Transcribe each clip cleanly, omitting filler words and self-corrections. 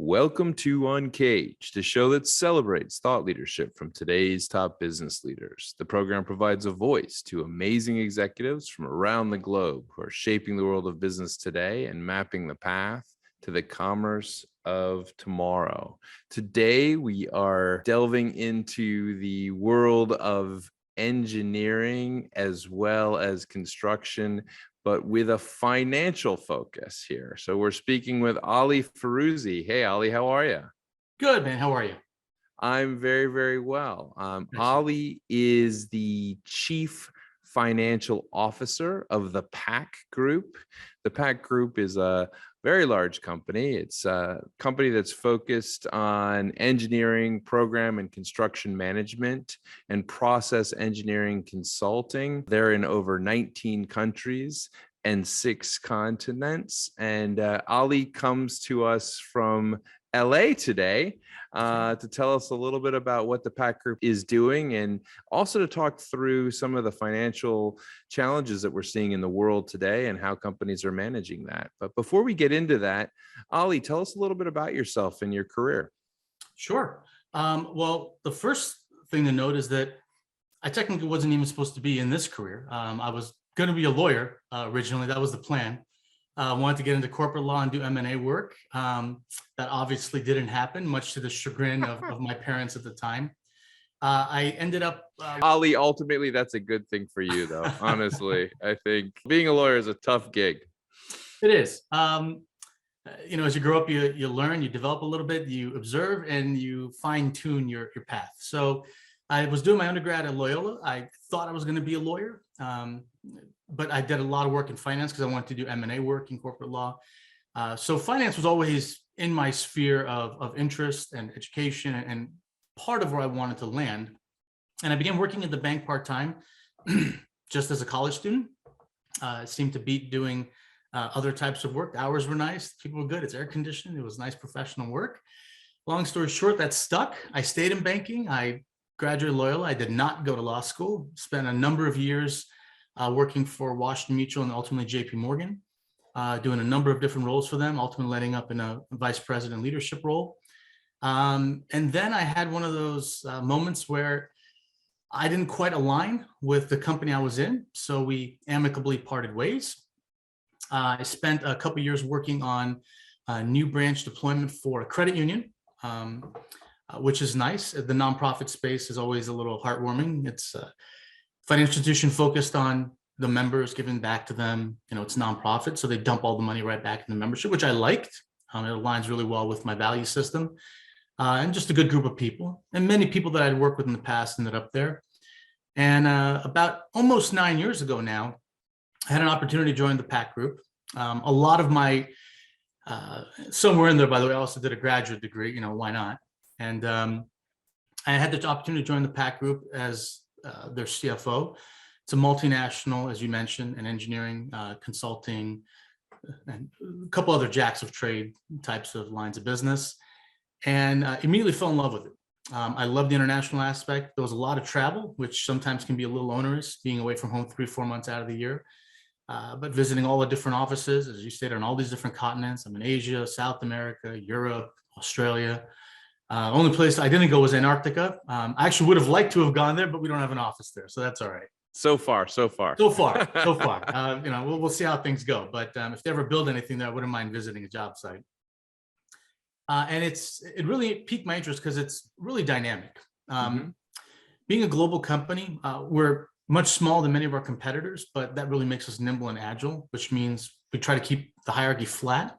Welcome to Uncaged, the show that celebrates thought leadership from today's top business leaders. The program provides a voice to amazing executives from around the globe who are shaping the world of business today and mapping the path to the commerce of tomorrow. Today, we are delving into the world of engineering as well as construction, but with a financial focus here. So we're speaking with Ali Feruzi. Hey, Ali, how are you? Good, man. How are you? I'm very, very well. Ali is the Chief Financial Officer of the PAC Group. The PAC Group is a very large company. It's a company that's focused on engineering, program and construction management, and process engineering consulting. They're in over 19 countries and 6 continents. And Ali comes to us from LA today to tell us a little bit about what the PAC Group is doing and also to talk through some of the financial challenges that we're seeing in the world today and how companies are managing that. But before we get into that, Ali, tell us a little bit about yourself and your career. Sure. Well, the first thing to note is that I technically wasn't even supposed to be in this career. I was going to be a lawyer originally. That was the plan. Wanted to get into corporate law and do M&A work. That obviously didn't happen, much to the chagrin of my parents at the time. I ended up... Ali, ultimately, that's a good thing for you, though. Honestly, I think being a lawyer is a tough gig. It is. As you grow up, you learn, you develop a little bit, you observe, and you fine-tune your path. So I was doing my undergrad at Loyola. I thought I was going to be a lawyer. But I did a lot of work in finance because I wanted to do M&A work in corporate law. So finance was always in my sphere of interest and education and part of where I wanted to land. And I began working at the bank part-time just as a college student. It seemed to beat doing other types of work. The hours were nice. People were good. It's air conditioned. It was nice professional work. Long story short, that stuck. I stayed in banking. I graduated Loyola. I did not go to law school. Spent a number of years working for Washington Mutual and ultimately JP Morgan, doing a number of different roles for them, ultimately ending up in a vice president leadership role. And then I had one of those moments where I didn't quite align with the company I was in, so we amicably parted ways. I spent a couple of years working on a new branch deployment for a credit union, which is nice. The nonprofit space is always a little heartwarming. It's financial institution focused on the members, giving back to them. It's nonprofit, so they dump all the money right back in the membership, which I liked. It aligns really well with my value system, and just a good group of people. And many people that I'd worked with in the past ended up there. And about almost 9 years ago now, I had an opportunity to join the PAC Group. A lot of my, somewhere in there, by the way, I also did a graduate degree, why not? And I had the opportunity to join the PAC Group as their CFO. It's a multinational, as you mentioned, and engineering, consulting, and a couple other jacks of trade types of lines of business, and immediately fell in love with it. I love the international aspect. There was a lot of travel, which sometimes can be a little onerous, being away from home 3-4 months out of the year, but visiting all the different offices, as you stated, on all these different continents. I'm in Asia, South America, Europe, Australia. Only place I didn't go was Antarctica. I actually would have liked to have gone there, but we don't have an office there, so that's all right. So far. We'll see how things go. But if they ever build anything there, I wouldn't mind visiting a job site. And it really piqued my interest because it's really dynamic. Being a global company, we're much smaller than many of our competitors, but that really makes us nimble and agile, which means we try to keep the hierarchy flat,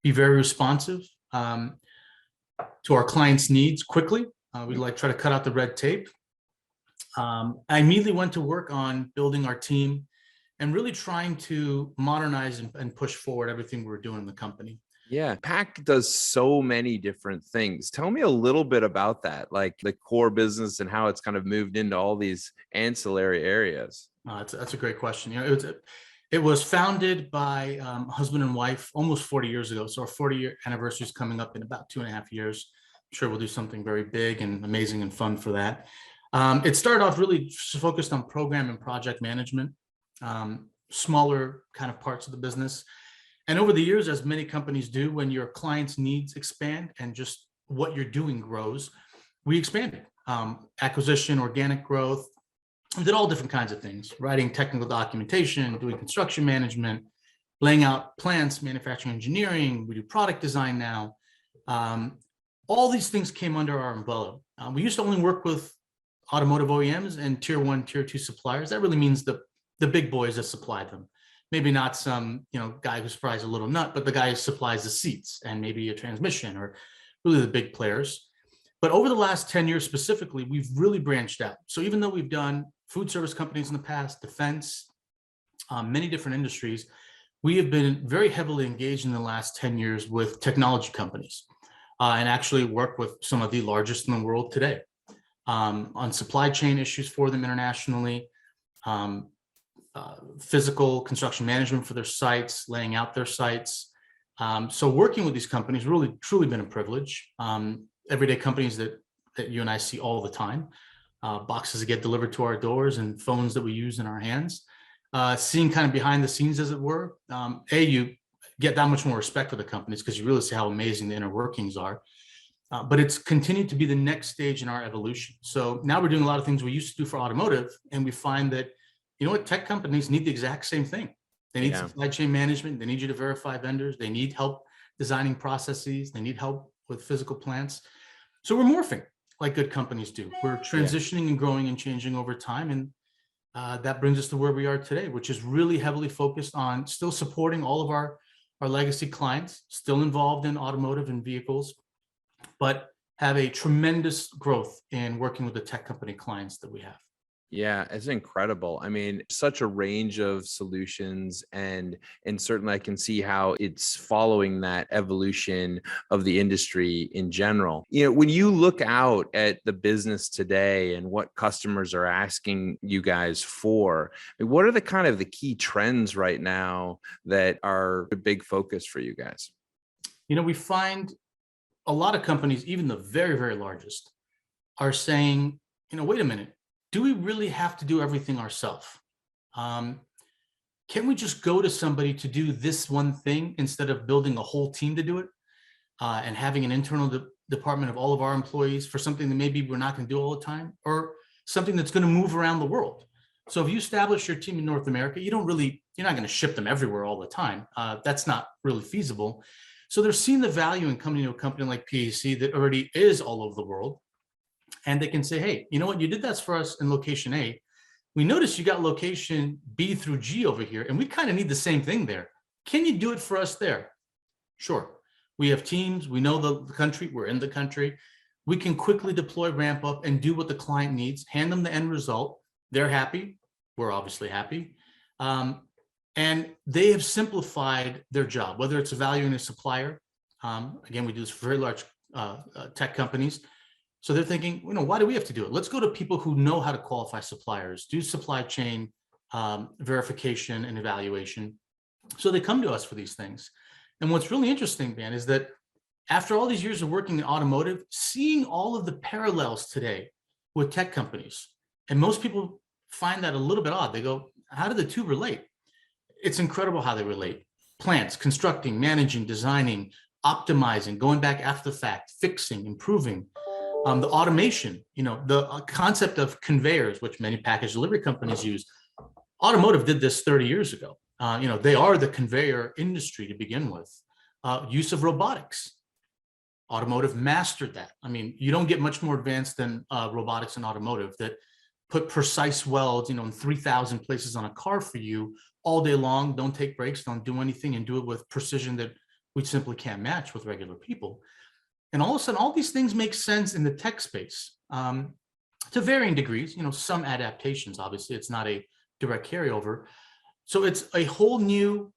be very responsive to our clients' needs quickly. We try to cut out the red tape. I immediately went to work on building our team and really trying to modernize and push forward everything we were doing in the company. Yeah, PAC does so many different things. Tell me a little bit about that, like the core business and how it's kind of moved into all these ancillary areas. That's a great question. It was founded by husband and wife almost 40 years ago. So our 40-year anniversary is coming up in about 2.5 years. I'm sure we'll do something very big and amazing and fun for that. It started off really focused on program and project management, smaller kind of parts of the business. And over the years, as many companies do, when your clients' needs expand and just what you're doing grows, we expanded. Acquisition, organic growth, we did all different kinds of things, writing technical documentation, doing construction management, laying out plants, manufacturing engineering. We do product design now. All these things came under our umbrella. We used to only work with automotive OEMs and tier 1, tier 2 suppliers. That really means the big boys that supply them. Maybe not some guy who supplies a little nut, but the guy who supplies the seats and maybe a transmission, or really the big players. But over the last 10 years specifically, we've really branched out. So even though we've done food service companies in the past, defense, many different industries, we have been very heavily engaged in the last 10 years with technology companies, and actually work with some of the largest in the world today, on supply chain issues for them internationally, physical construction management for their sites, laying out their sites. So working with these companies really truly been a privilege. Everyday companies that you and I see all the time, boxes that get delivered to our doors and phones that we use in our hands, seeing kind of behind the scenes, as it were. You get that much more respect for the companies because you really see how amazing the inner workings are. But it's continued to be the next stage in our evolution. So now we're doing a lot of things we used to do for automotive, and we find that, tech companies need the exact same thing. They need supply chain management. They need you to verify vendors. They need help designing processes. They need help with physical plants. So we're morphing like good companies do. We're transitioning and growing and changing over time. And that brings us to where we are today, which is really heavily focused on still supporting all of our legacy clients, still involved in automotive and vehicles, but have a tremendous growth in working with the tech company clients that we have. Yeah, it's incredible. I mean, such a range of solutions, and certainly I can see how it's following that evolution of the industry in general. When you look out at the business today and what customers are asking you guys for, what are the kind of the key trends right now that are a big focus for you guys? We find a lot of companies, even the very, very largest, are saying, wait a minute. Do we really have to do everything ourselves? Can we just go to somebody to do this one thing instead of building a whole team to do it, and having an internal department of all of our employees for something that maybe we're not going to do all the time, or something that's going to move around the world? So if you establish your team in North America, you're not going to ship them everywhere all the time. That's not really feasible. So they're seeing the value in coming to a company like PAC that already is all over the world. And they can say, hey, you know what? You did that for us in location A. We noticed you got location B through G over here, and we kind of need the same thing there. Can you do it for us there? Sure. We have teams. We know the country. We're in the country. We can quickly deploy, ramp up, and do what the client needs, hand them the end result. They're happy. We're obviously happy. And they have simplified their job, whether it's evaluating a supplier. Again, we do this for very large tech companies. So they're thinking, why do we have to do it? Let's go to people who know how to qualify suppliers, do supply chain verification and evaluation. So they come to us for these things. And what's really interesting, Dan, is that after all these years of working in automotive, seeing all of the parallels today with tech companies, and most people find that a little bit odd. They go, how do the two relate? It's incredible how they relate. Plants, constructing, managing, designing, optimizing, going back after the fact, fixing, improving. The automation, the concept of conveyors, which many package delivery companies use. Automotive did this 30 years ago. They are the conveyor industry to begin with. Use of robotics. Automotive mastered that. I mean, you don't get much more advanced than robotics in automotive that put precise welds, in 3,000 places on a car for you all day long. Don't take breaks, don't do anything, and do it with precision that we simply can't match with regular people. And all of a sudden, all these things make sense in the tech space to varying degrees, some adaptations. Obviously, it's not a direct carryover. So it's a whole new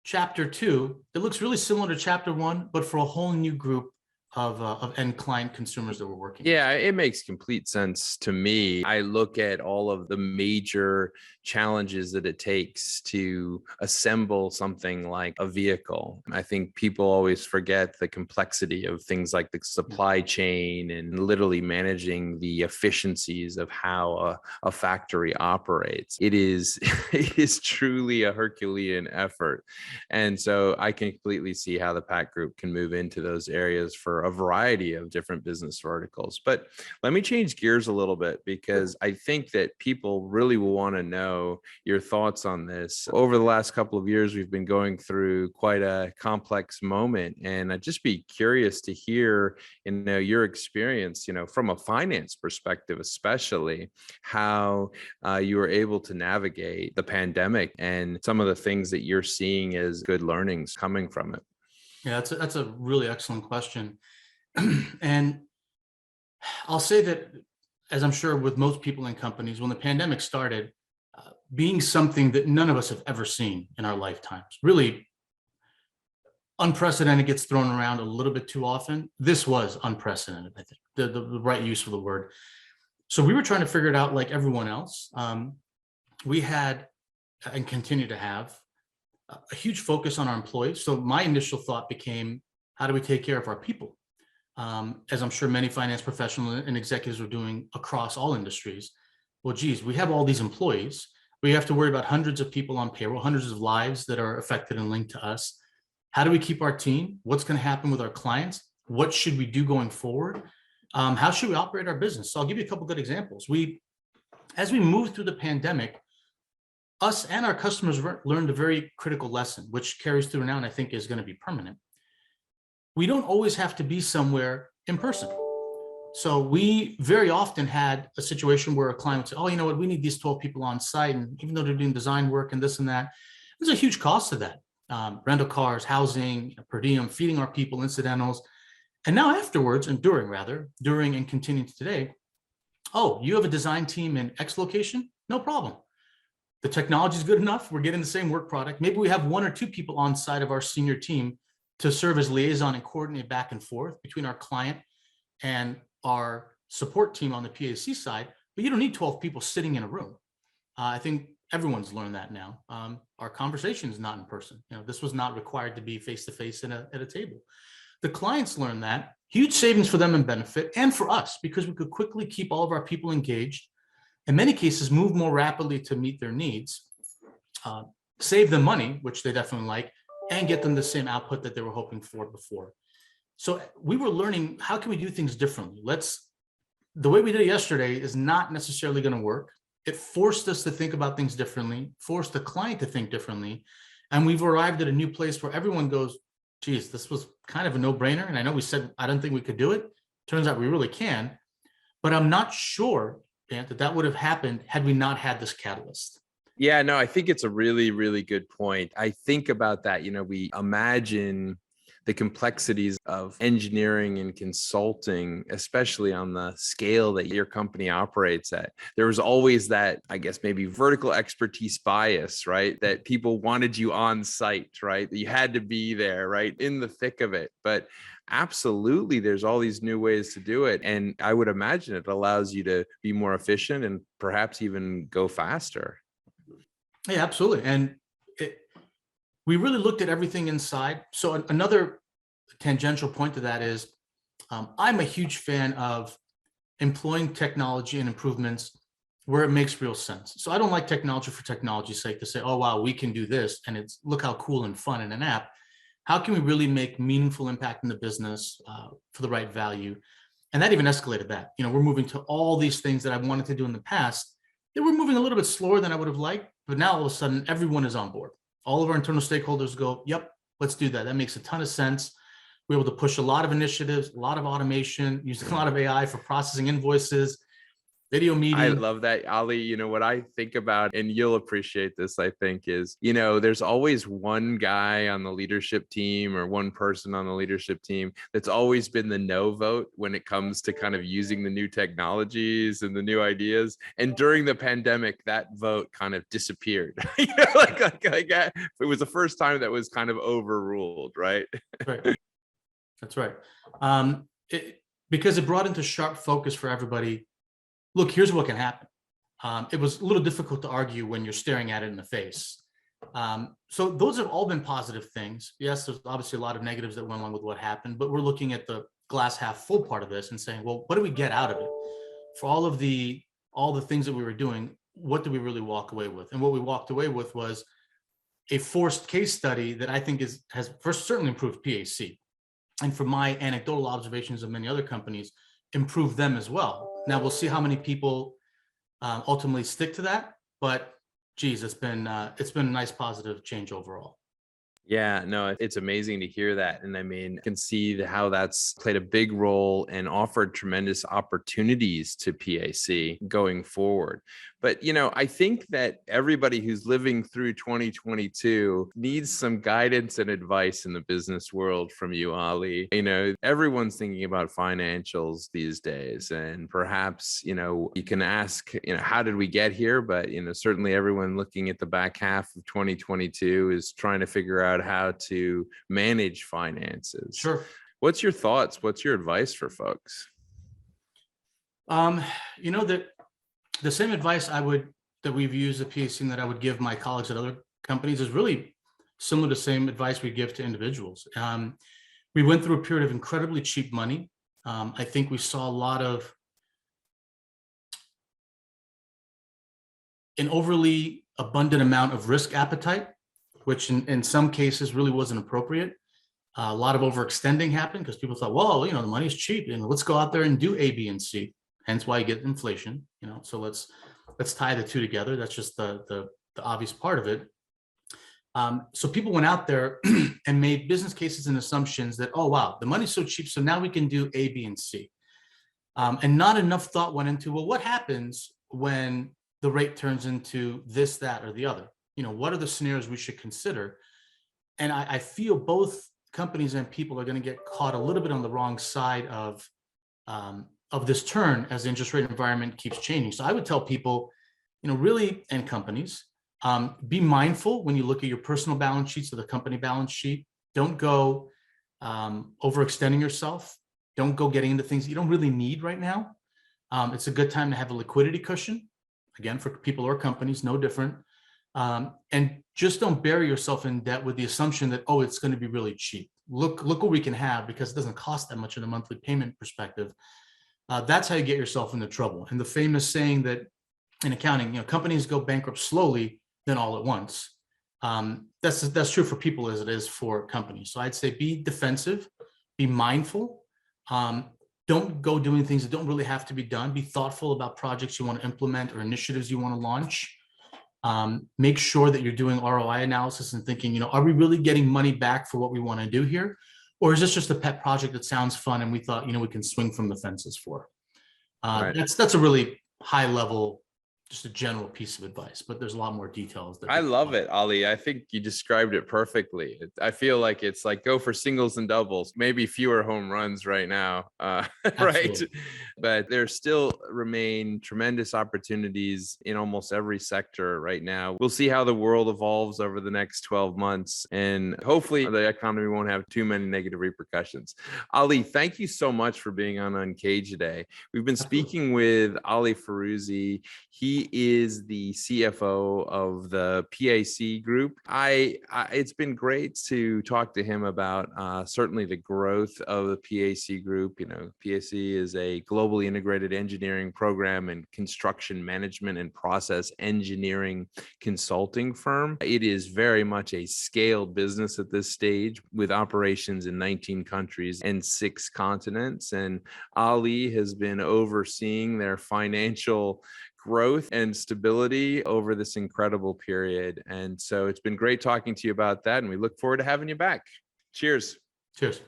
chapter 2 that looks really similar to chapter 1, but for a whole new group of end client consumers that we're working with. Yeah, it makes complete sense to me. I look at all of the major challenges that it takes to assemble something like a vehicle. I think people always forget the complexity of things like the supply chain and literally managing the efficiencies of how a factory operates. It is it is truly a Herculean effort. And so I can completely see how the Pact Group can move into those areas for a variety of different business verticals. But let me change gears a little bit, because I think that people really will want to know your thoughts on this. Over the last couple of years, we've been going through quite a complex moment, and I'd just be curious to hear, your experience, from a finance perspective, especially how you were able to navigate the pandemic and some of the things that you're seeing as good learnings coming from it. Yeah, that's a really excellent question. And I'll say that, as I'm sure with most people in companies, when the pandemic started, being something that none of us have ever seen in our lifetimes, really unprecedented gets thrown around a little bit too often. This was unprecedented, I think, the right use of the word. So we were trying to figure it out like everyone else. We had and continue to have a huge focus on our employees. So my initial thought became, how do we take care of our people? As I'm sure many finance professionals and executives are doing across all industries. Well, geez, we have all these employees. We have to worry about hundreds of people on payroll, hundreds of lives that are affected and linked to us. How do we keep our team? What's going to happen with our clients? What should we do going forward? How should we operate our business? So I'll give you a couple good examples. As we moved through the pandemic, us and our customers learned a very critical lesson, which carries through now and I think is going to be permanent. We don't always have to be somewhere in person. So we very often had a situation where a client would say, oh, you know what, we need these 12 people on site. And even though they're doing design work and this and that, there's a huge cost to that. Rental cars, housing, per diem, feeding our people, incidentals. And now afterwards, and during and continuing to today, oh, you have a design team in X location? No problem. The technology is good enough. We're getting the same work product. Maybe we have one or two people on site of our senior team to serve as liaison and coordinate back and forth between our client and our support team on the PAC side, but you don't need 12 people sitting in a room. I think everyone's learned that now. Our conversation is not in person. This was not required to be face-to-face at a table. The clients learned that. Huge savings for them and benefit, and for us, because we could quickly keep all of our people engaged, in many cases, move more rapidly to meet their needs, save them money, which they definitely like, and get them the same output that they were hoping for before. So we were learning, how can we do things differently? The way we did it yesterday is not necessarily going to work. It forced us to think about things differently, forced the client to think differently. And we've arrived at a new place where everyone goes, geez, this was kind of a no-brainer. And I know we said, I don't think we could do it. Turns out we really can. But I'm not sure, Dan, that would have happened had we not had this catalyst. Yeah, no, I think it's a really, really good point. I think about that, we imagine the complexities of engineering and consulting, especially on the scale that your company operates at. There was always that, I guess, maybe vertical expertise bias, right? That people wanted you on site, right? That you had to be there, right? In the thick of it. But absolutely, there's all these new ways to do it. And I would imagine it allows you to be more efficient and perhaps even go faster. Yeah, absolutely. And we really looked at everything inside. So another tangential point to that is I'm a huge fan of employing technology and improvements where it makes real sense. So I don't like technology for technology's sake, to say, oh, wow, we can do this. And it's look how cool and fun in an app. How can we really make meaningful impact in the business for the right value? And that even escalated that. We're moving to all these things that I wanted to do in the past. They were moving a little bit slower than I would have liked. But now all of a sudden, everyone is on board. All of our internal stakeholders go, yep, let's do that. That makes a ton of sense. We're able to push a lot of initiatives, a lot of automation, using a lot of AI for processing invoices, video meeting. I love that, Ali. What I think about, and you'll appreciate this, I think, is, there's always one guy on the leadership team or one person on the leadership team that's always been the no vote when it comes to kind of using the new technologies and the new ideas. And during the pandemic, that vote kind of disappeared. It was the first time that was kind of overruled, right? Right. That's right. Because it brought into sharp focus for everybody. Look, here's what can happen. It was a little difficult to argue when you're staring at it in the face. So those have all been positive things. Yes, there's obviously a lot of negatives that went along with what happened, but we're looking at the glass half full part of this and saying, well, what do we get out of it? For all the things that we were doing, what did we really walk away with? And what we walked away with was a forced case study that I think has first certainly improved PAC. And from my anecdotal observations of many other companies, improved them as well. Now we'll see how many people ultimately stick to that, but geez, it's been a nice positive change overall. Yeah, no, it's amazing to hear that. And I mean, I can see how that's played a big role and offered tremendous opportunities to PAC going forward. But, I think that everybody who's living through 2022 needs some guidance and advice in the business world from you, Ali. Everyone's thinking about financials these days. And perhaps, you can ask, how did we get here? But, certainly everyone looking at the back half of 2022 is trying to figure out how to manage finances. Sure. What's your thoughts? What's your advice for folks? The same advice that we've used at PAC and that I would give my colleagues at other companies is really similar to the same advice we give to individuals. We went through a period of incredibly cheap money. I think we saw an overly abundant amount of risk appetite, which in some cases really wasn't appropriate. A lot of overextending happened because people thought, well, the money is cheap and let's go out there and do A, B, and C. Hence why you get inflation, so let's tie the two together. That's just the obvious part of it. So people went out there and made business cases and assumptions that, oh, wow, the money's so cheap, so now we can do A, B, and C. And not enough thought went into, well, what happens when the rate turns into this, that, or the other? What are the scenarios we should consider? And I feel both companies and people are going to get caught a little bit on the wrong side of this turn as the interest rate environment keeps changing. So I would tell people, really, and companies, be mindful when you look at your personal balance sheets or the company balance sheet. Don't go overextending yourself. Don't go getting into things you don't really need right now. It's a good time to have a liquidity cushion. Again, for people or companies, no different. And just don't bury yourself in debt with the assumption that, oh, it's going to be really cheap. Look what we can have because it doesn't cost that much in a monthly payment perspective. That's how you get yourself into trouble. And the famous saying that in accounting, companies go bankrupt slowly, then all at once. That's true for people as it is for companies. So I'd say be defensive, be mindful. Don't go doing things that don't really have to be done. Be thoughtful about projects you want to implement or initiatives you want to launch. Make sure that you're doing ROI analysis and thinking, are we really getting money back for what we want to do here? Or is this just a pet project that sounds fun and we thought, we can swing from the fences for? Right. That's a really high level, just a general piece of advice, but there's a lot more details. I love it, Ali. I think you described it perfectly. I feel like it's like go for singles and doubles, maybe fewer home runs right now, right? But there still remain tremendous opportunities in almost every sector right now. We'll see how the world evolves over the next 12 months, and hopefully the economy won't have too many negative repercussions. Ali, thank you so much for being on Uncaged today. We've been speaking with Ali Feruzi. He is the CFO of the PAC Group. It's been great to talk to him about certainly the growth of the PAC Group. PAC is a globally integrated engineering program and construction management and process engineering consulting firm. It is very much a scaled business at this stage with operations in 19 countries and 6 continents. And Ali has been overseeing their financial growth and stability over this incredible period. And so it's been great talking to you about that. And we look forward to having you back. Cheers. Cheers.